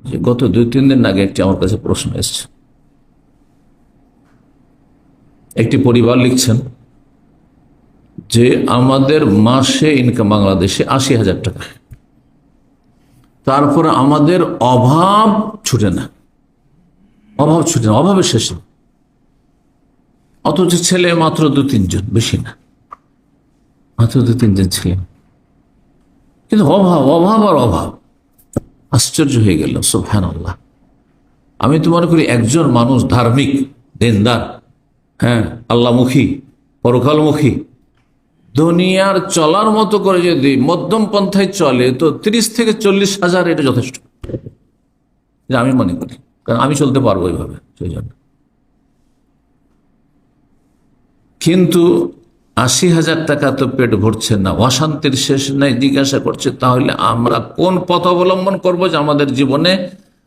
যে গত 2-3 দিন আগে একটি আমার কাছে প্রশ্ন এসছে। একটি পরিবার লিখছেন যে আমাদের মাসে ইনকাম বাংলাদেশে 80,000 টাকা, তারপর আমাদের অভাব ছুটে না, অভাবের শেষে, অথচ ছেলে মাত্র 2-3 জন, বেশি না, মাত্র 2-3 জন ছেলে, কিন্তু অভাব আর অভাব। আশ্চর্য হয়ে গেল, সুবহানাল্লাহ। আমি তো মনে করি একজন মানুষ ধার্মিক, দিনদার, হ্যাঁ, আল্লাহমুখী, পরকালমুখী, দুনিয়ার চলার মতো করে যদি মধ্যম পন্থায় চলে তো 30 থেকে 40,000 এটা যথেষ্ট, আমি মনে করি, কারণ আমি চলতে পারবো এইভাবে, সেই জন্য। কিন্তু 80,000 টাকা তো পেট ভরছে না, অশান্তির শেষ নাই। জিজ্ঞাসা করছে তাহলে আমরা কোন পথ অবলম্বন করবো যে আমাদের জীবনে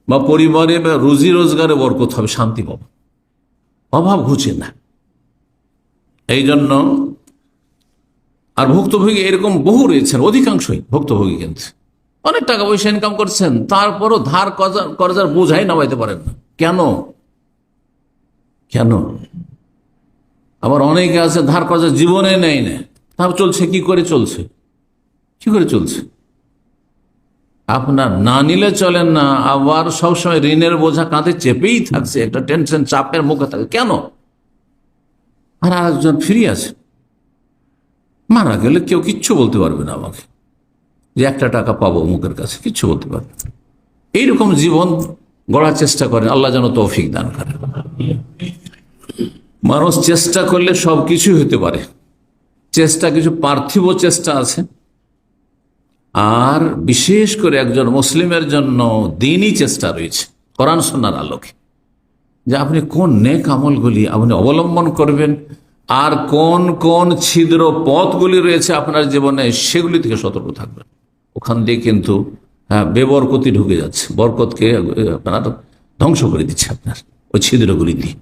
বা পরিবারে বা রুজি রোজগারে বরকত হবে, শান্তি পাবো, অভাব ঘুচে না। এই জন্য আর ভুক্তভোগী এরকম বহু রয়েছেন, অধিকাংশই ভুক্তভোগী, কিন্তু অনেক টাকা পয়সা ইনকাম করছেন, তারপরও ধার কর্জার বোঝাই নামাইতে পারেন না। কেন? আবার অনেকে আছে ধার কর্জা জীবনে নেই না, তারপর চলছে। কি করে চলছে? আপনার না নিলে চলেন না, আবার সবসময় ঋণের বোঝা কাঁধে চেপেই থাকছে, একটা টেনশন, চাপের মুখে থাকে। কেন? আর আরেকজন ফ্রি আছে, মারা গেলে কেউ কিচ্ছু বলতে পারবে না আমাকে যে 1 টাকা পাবো মুখের কাছে, কিচ্ছু বলতে পারবে। এইরকম জীবন গড়ার চেষ্টা করেন, আল্লাহ যেন তৌফিক দান করেন। মানুষ চেষ্টা করলে সবকিছু হতে পারে। চেষ্টা, কিছু পার্থিব চেষ্টা আছে, আর বিশেষ করে একজন মুসলিমের জন্য দিনই চেষ্টা রয়েছে কোরআন সুন্নাহর আলোকে, যে আপনি কোন নেক আমলগুলি আপনি অবলম্বন করবেন, আর কোন কোন ছিদ্র পথগুলি রয়েছে আপনার জীবনে, সেগুলি থেকে সতর্ক থাকবেন। ওখান দিয়ে কিন্তু বেবরকতি ঢুকে যাচ্ছে, বরকতকে আপনার ধ্বংস করে দিচ্ছে আপনার ওই ছিদ্রগুলি দিয়ে,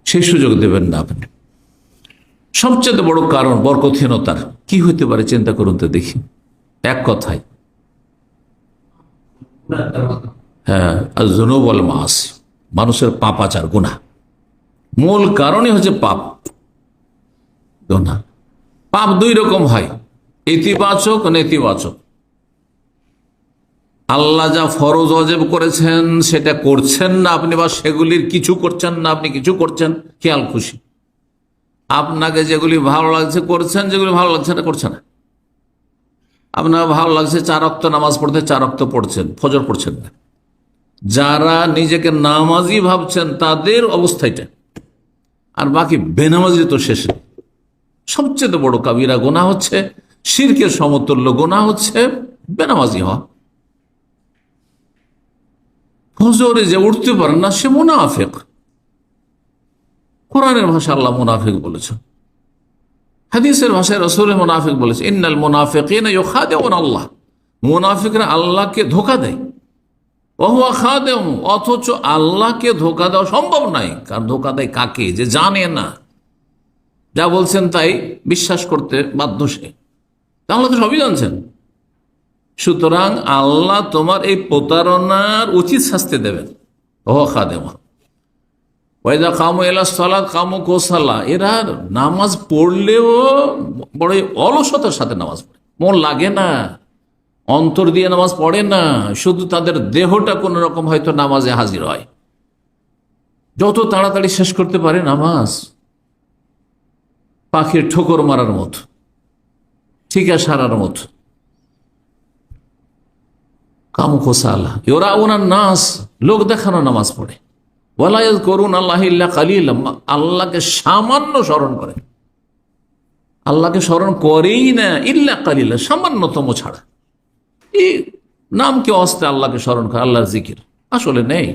সেই সুযোগ দেবেন না আপনি। সবচেয়ে বড় কারণ বরকতহীনতার কি হতে পারে চিন্তা করুন তো দেখি। এক কথায়, জুনুব ওয়াল মাআসি, মানুষের পাপাচার, গুনাহ, মূল কারণই হচ্ছে পাপ, গুনাহ। পাপ 2 রকম হয়, ইতিবাচক ও নেতিবাচক। আল্লাহ যা ফরজ ওয়াজিব করেছেন সেটা করছেন না আপনি, বা সেগুলির কিছু করছেন না আপনি, কিছু করছেন খেয়াল খুশি। আপনাকে যেগুলি ভালো লাগছে করছেন, যেগুলি ভালো লাগছে না করছেন না। আপনার ভালো লাগছে 4 ওয়াক্ত নামাজ পড়তে, 4 ওয়াক্ত পড়ছেন, ফজর পড়ছেন না। যারা নিজেকে নামাজি ভাবছেন তাদের অবস্থাটা, আর বাকি বেনামাজি তো শেষে। সবচেয়ে বড় কাবিরা গুনাহ হচ্ছে, শিরকের সমতুল্য গুনাহ হচ্ছে বেনামাজি হওয়া। ফজরে যে উঠতে পারেন না, সে মুনাফিক। কোরআনের ভাষা আল্লাহ মুনাফিক বলেছেন, হাদিসের ভাষায় রাসূল মুনাফিক বলেছে, ইন্নাল মুনাফিকিনা ইউখাদিউনা আল্লাহ, মুনাফিকরা আল্লাহকে ধোঁকা দেয়। ওয়া হুয়া খাদিউহু, অথচ আল্লাহকে ধোঁকা দেওয়া সম্ভব নয়। কারণ ধোঁকা দেয় কাকে? যে জানে না, যা বলছেন তাই বিশ্বাস করতে বাধ্য সে। তাহলে তো সবই জানছেন। সুতরাং আল্লাহ তোমার এই প্রতারণার উচিত শাস্তি দেবেন। ওয়া খাদিউহু ওয়াইদা কামু ইলা সালাত কামু কুসালা, এরা নামাজ পড়লেও বড় অলসতার সাথে নামাজ পড়ে, মন লাগে না, অন্তর দিয়ে নামাজ পড়ে না, শুধু তাদের দেহটা কোন রকম হয়তো নামাজে হাজির হয়। যত তাড়াতাড়ি শেষ করতে পারে নামাজ, পাখির ঠোকর মারার মতো, ঠিকা সারার মতো। কামু কুসালা ইউরাউনান নাস, লোক দেখানো নামাজ পড়ে। ওয়ালা ইয়াযকুরুনা আল্লাহ ইল্লা কালিলা, আল্লাহকে সামান্য স্মরণ করে, আল্লাহকে স্মরণ করেই না, ইল্লা কালিলা, সামান্যতম ছাড়া। এই নামকে অস্তে আল্লাহকে স্মরণ করে, আল্লাহর জিকির আসলে নেই।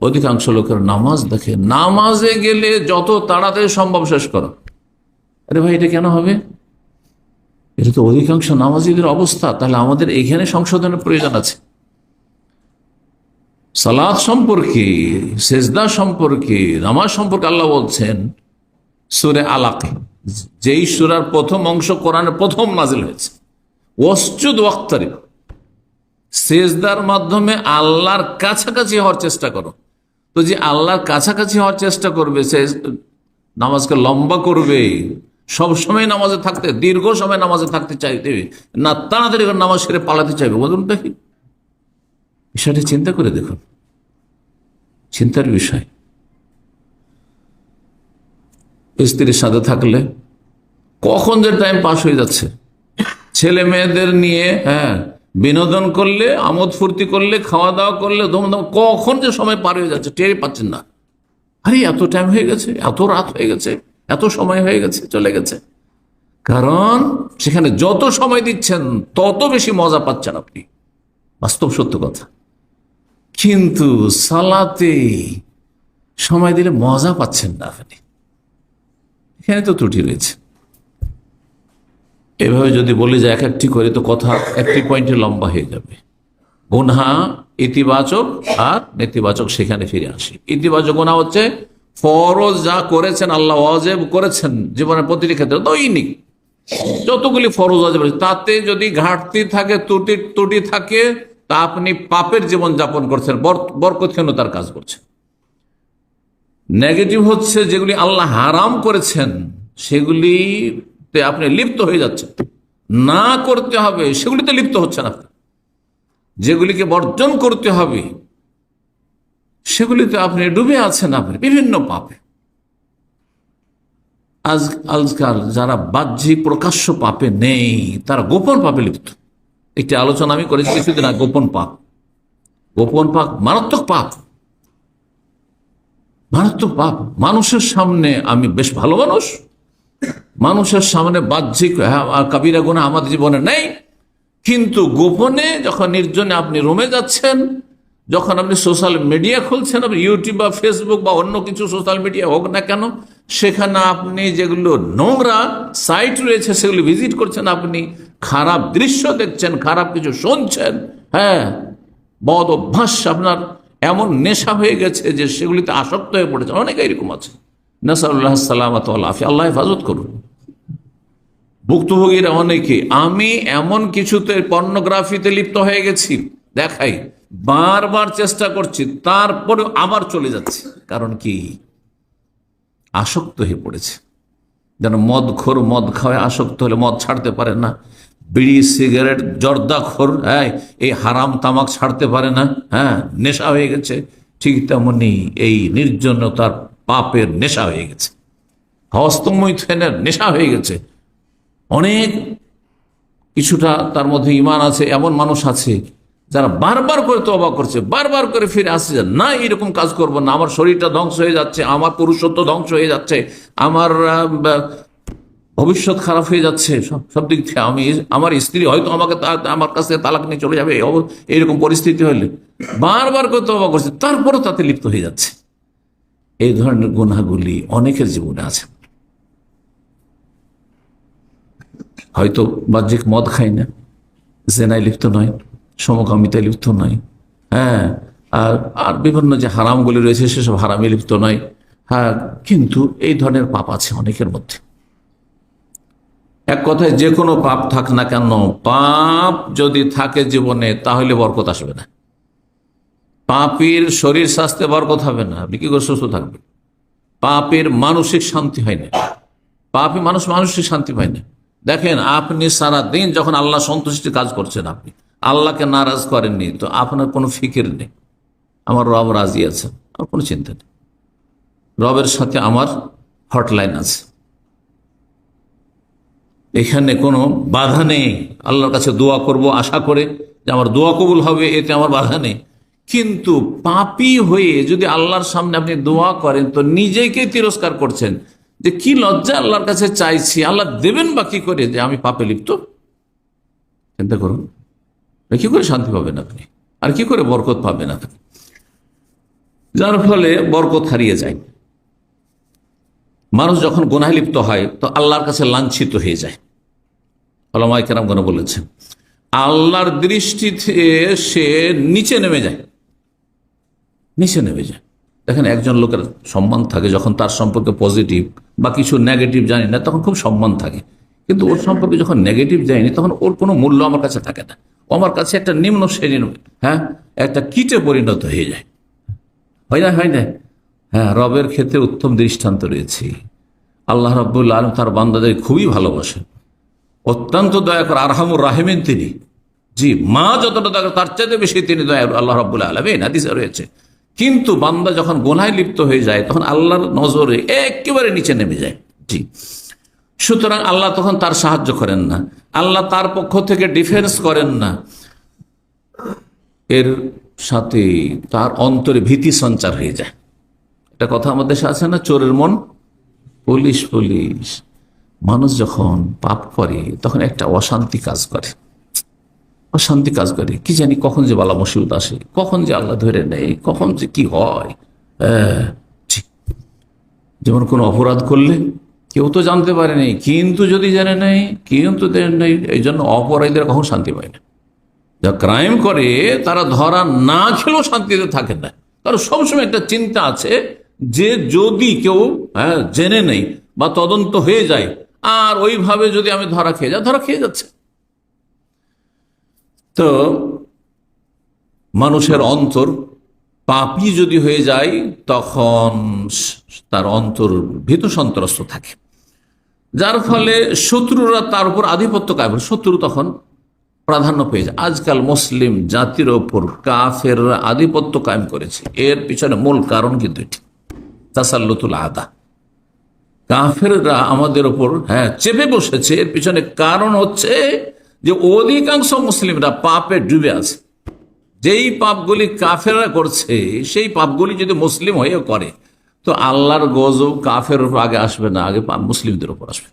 অধিকাংশ লোকের নামাজ দেখে, নামাজে গেলে যত তাড়াতাড়ি সম্ভব শেষ করো। আরে ভাই, এটা কেন হবে? এটা তো অধিকাংশ নামাজীদের অবস্থা। তাহলে আমাদের এখানে সংশোধনের প্রয়োজন আছে। সালাত সম্পর্কে, সেজদা সম্পর্কে, নামাজ সম্পর্কে আল্লাহ বলছেন সূরা আলাকে, যেই সূরার প্রথম অংশ কোরআনের প্রথম নাজিল হয়েছে, ওয়াসজুদ ওয়াক্তারিব, সেজদার মাধ্যমে আল্লাহর কাছাকাছি হওয়ার চেষ্টা করো। তো যে আল্লাহর কাছাকাছি হওয়ার চেষ্টা করবে, সে নামাজকে লম্বা করবে, সব সময় নামাজে থাকতে, দীর্ঘ সময় নামাজে থাকতে চাইতে না, তাড়াতাড়ি করে নামাজ সেরে পালাতে চাইবে, বলুন তো কি বিষয়টি চিন্তা করে দেখুন, চিন্তার বিষয়। স্ত্রীর সাথে থাকলে কখন যে টাইম পাস হয়ে যাচ্ছে, ছেলে মেয়েদের নিয়ে বিনোদন করলে, আমোদ ফুর্তি করলে, খাওয়া দাওয়া করলে, ধুমধাম, কখন যে সময় পার হয়ে যাচ্ছে টেরই পাচ্ছেন না। আরে এত টাইম হয়ে গেছে, এত রাত হয়ে গেছে, এত সময় হয়ে গেছে, চলে গেছে। কারণ সেখানে যত সময় দিচ্ছেন তত বেশি মজা পাচ্ছেন আপনি, বাস্তব সত্য কথা। কিন্তু সালাতে সময় দিলে মজা পাচ্ছেন না আপনি, এখানে তো ত্রুটি রয়েছে। এভাবে যদি বলি যে এক একটি করে, তো কথা একটি পয়েন্টে লম্বা হয়ে যাবে। গুনাহ ইতিবাচক আর নেতিবাচক, সেখানে ফিরে আসি। ইতিবাচক গুনাহ হচ্ছে ফরজ যা করেছেন, আল্লাহ ওয়াজিব করেছেন জীবনের প্রতিটি ক্ষেত্রে, দৈনিক যতগুলি ফরজ ওয়াজিব, তাতে যদি ঘাটতি থাকে, ত্রুটি থাকে, তা আপনি পাপের জীবন যাপন করছেন, বরকতহীনতার কাজ করছেন। নেগেটিভ হচ্ছে যেগুলি আল্লাহ হারাম করেছেন, সেগুলিতে আপনি লিপ্ত হয়ে যাচ্ছেন। না করতে হবে সেগুলিতে লিপ্ত হচ্ছেন আপনি, যেগুলিকে বর্জন করতে হবে সেগুলিতে আপনি ডুবে আছেন, আপনি বিভিন্ন পাপে। আজকাল যারা বাহ্যিক প্রকাশ্য পাপে নেই, তারা গোপন পাপে লিপ্ত। একটি আলোচনা আমি করেছি কিছুদিন আগে, গোপন পাপ। গোপন পাপ মারাত্মক পাপ, মারাত্মক পাপ। মানুষের সামনে আমি বেশ ভালো মানুষ, মানুষের সামনে বাহ্যিক কাবিরা গুনাহ আমাদের জীবনে নেই, কিন্তু গোপনে যখন নির্জনে আপনি রুমে যাচ্ছেন, যখন আপনি সোশ্যাল মিডিয়া খুলছেন, আপনি ইউটিউব বা ফেসবুক বা অন্য কিছু সোশ্যাল মিডিয়া হোক না কেন, সেখানে আপনি যেগুলো নোংরা সাইট রয়েছে সেগুলো ভিজিট করছেন, আপনি খারাপ দৃশ্য দেখছেন, খারাপ কিছু শুনছেন, বদ অভ্যাস আপনার এমন নেশা হয়ে গেছে যে সেগুলিতে আসক্ত হয়ে পড়েছে। অনেকে এরকম আছে, নাসাল্লাহ সালামাত আফিয়া, আল্লাহ হেফাজত করুন। ভুক্তভোগীরা অনেকে, আমি এমন কিছুতে পর্নোগ্রাফিতে লিপ্ত হয়ে গেছি, দেখাই, বারবার চেষ্টা করছি, তারপরে আবার চলে যাচ্ছে। কারণ কি? আসক্ত হয়ে পড়েছে। যেন মদখোর, মদ খাওয়ায় আসক্ত হলে মদ ছাড়তে পারে না, বিড়ি সিগারেট জর্দাখোর এই হারাম তামাক ছাড়তে পারে না, নেশা হয়ে গেছে। ঠিক তেমনি এই নির্জনতার পাপের নেশা হয়ে গেছে, হস্তমৈথুনের নেশা হয়ে গেছে। অনেক কিছুটা তার মধ্যে ইমান আছে, এমন মানুষ আছে যারা বারবার করে তওবা করছে, বারবার করে ফিরে আসছে যে না, এরকম কাজ করব না, আমার শরীরটা ধ্বংস হয়ে যাচ্ছে, আমার পুরুষত্ব ধ্বংস হয়ে যাচ্ছে, আমার ভবিষ্যৎ খারাপ হয়ে যাচ্ছে সব দিক থেকে। আমার স্ত্রী হয়তো আমাকে আমার কাছ থেকে তালাক নিয়ে চলে যাবে, এইরকম পরিস্থিতি হলে বারবার করে তওবা করছে, তারপরও তাতে লিপ্ত হয়ে যাচ্ছে। এই ধরনের গুনাহগুলি অনেকের জীবনে আছে। হয়তো বাহ্যিক মদ খায় না, জেনায় লিপ্ত নয়, সমকামিতায় লিপ্ত নয়, আর বিভিন্ন যে হারামগুলি রয়েছে সেসব হারামে লিপ্ত নয়, কিন্তু এই ধরনের পাপ আছে অনেকের মধ্যে। এক কথায় যে কোনো পাপ থাক না কেন, পাপ যদি থাকে জীবনে তাহলে বরকত আসবে না। পাপীর শরীর স্বাস্থ্যে বরকত হবে না, আপনি কি করে সুস্থ থাকবেন? পাপের মানসিক শান্তি হয় না, পাপী মানুষ মানসিক শান্তি পায় না। দেখেন, আপনি সারা দিন যখন আল্লাহ সন্তুষ্টির কাজ করছেন, আপনি আল্লাহকে নারাজ করেননি, তো আপনার কোনো ফিকির নেই, আমার রব রাজি আছে, আর কোনো চিন্তা নেই। রবের সাথে আমার হটলাইন আছে, এখানে কোনো বাধা নেই। আল্লাহর কাছে দোয়া করব আশা করে যে আমার দোয়া কবুল হবে, এতে আমার বাধা নেই। কিন্তু পাপী হয়ে যদি আল্লাহর সামনে আপনি দোয়া করেন, তো নিজেকে তিরস্কার করছেন যে কি লজ্জা আল্লাহর কাছে চাইছি, আল্লাহ দেবেন বা কি করে, যে আমি পাপে লিপ্ত। চিন্তা করুন, কি করে শান্তি পাবেন আপনি, আর কি করে বরকত পাবেন আপনি? যার ফলে বরকত হারিয়ে যায়। মানুষ যখন গুনাহে লিপ্ত হয় তো আল্লাহর কাছে লাঞ্ছিত হয়ে যায়। ওলামায়ে কেরামগণ বলেছেন, আল্লাহর দৃষ্টিতে সে নিচে নেমে যায়, নিচে নেমে যায়। দেখেন, একজন লোকের সম্মান থাকে যখন তার সম্পর্কে পজিটিভ বা কিছু নেগেটিভ জানি না, তখন খুব সম্মান থাকে। কিন্তু ওর সম্পর্কে যখন নেগেটিভ যায়নি, তখন ওর কোনো মূল্য আমার কাছে থাকে না। আমার কাছে একটা নিম্ন শ্রেণীর একটা কীটে পরিণত হয়ে যায়। হয় না, হয় না? হ্যাঁ, রবের ক্ষেত্রে উত্তম দৃষ্টান্ত রয়েছে। আল্লাহ রাব্বুল আলামিন তার বান্দাদের খুবই ভালোবাসেন, অত্যন্ত দয়া করে, আরহামুর রাহিমিন তিনি। জি, মা যতটা দয়া করে তার চাইতে বেশি তিনি দয়া আল্লাহ রাব্বুল আলামিন, হাদিসে রয়েছে। কিন্তু বান্দা যখন গুনাহে লিপ্ত হয়ে যায় তখন আল্লাহর নজরে একেবারে নিচে নেমে যায়। জি, সুতরাং আল্লাহ তখন তার সাহায্য করেন না, আল্লাহ তার পক্ষ থেকে ডিফেন্স করেন না। এর সাথে তার অন্তরে ভীতি সঞ্চার হয়ে যায়। একটা কথা আমাদের দেশে আছে না, চোরের মন পুলিশ পুলিশ। মানুষ যখন পাপ করে তখন একটা অশান্তি কাজ করে, অশান্তি কাজ করে, কি জানি কখন যে বালা মুসিবত আসে, কখন যে আল্লাহ ধরে নেই, কখন যে কি হয়। যেমন কোনো অপরাধ করলে কেউ তো জানতে পারেনি, কিন্তু যদি জেনে নেই, কিন্তু নেই, এই জন্য অপরাধীরা কখন শান্তি পায় না। যা ক্রাইম করে তারা ধরা না খেলেও শান্তিতে থাকে না, কারণ সবসময় একটা চিন্তা আছে যে যদি কেউ জেনে নেই বা তদন্ত হয়ে যায়, আর ওইভাবে যদি আমি ধরা খেয়ে যাই, ধরা খেয়ে যাচ্ছে। তো মানুষের অন্তর পাপী যদি হয়ে যায় তখন তার অন্তর ভীত সন্ত্রস্ত থাকে, যার ফলে শত্রুরা তার উপর আধিপত্য কায়েম করে, শত্রু তখন প্রাধান্য পেয়ে যায়। আজকাল মুসলিম জাতির ওপর কাফেররা আধিপত্য কায়েম করেছে, এর পিছনে মূল কারণ কিন্তু এটি, তাসাল্লুতুল আদা। কাফেররা আমাদের ওপর চেপে বসেছে, এর পিছনে কারণ হচ্ছে যে অধিকাংশ মুসলিমরা পাপে ডুবে আছে। যেই পাপগুলি কাফেররা করছে সেই পাপগুলি যদি মুসলিম হয়ে করে তো আল্লাহর গজব কাফের উপর আগে আসবে না, আগে মুসলিমদের উপর আসবে।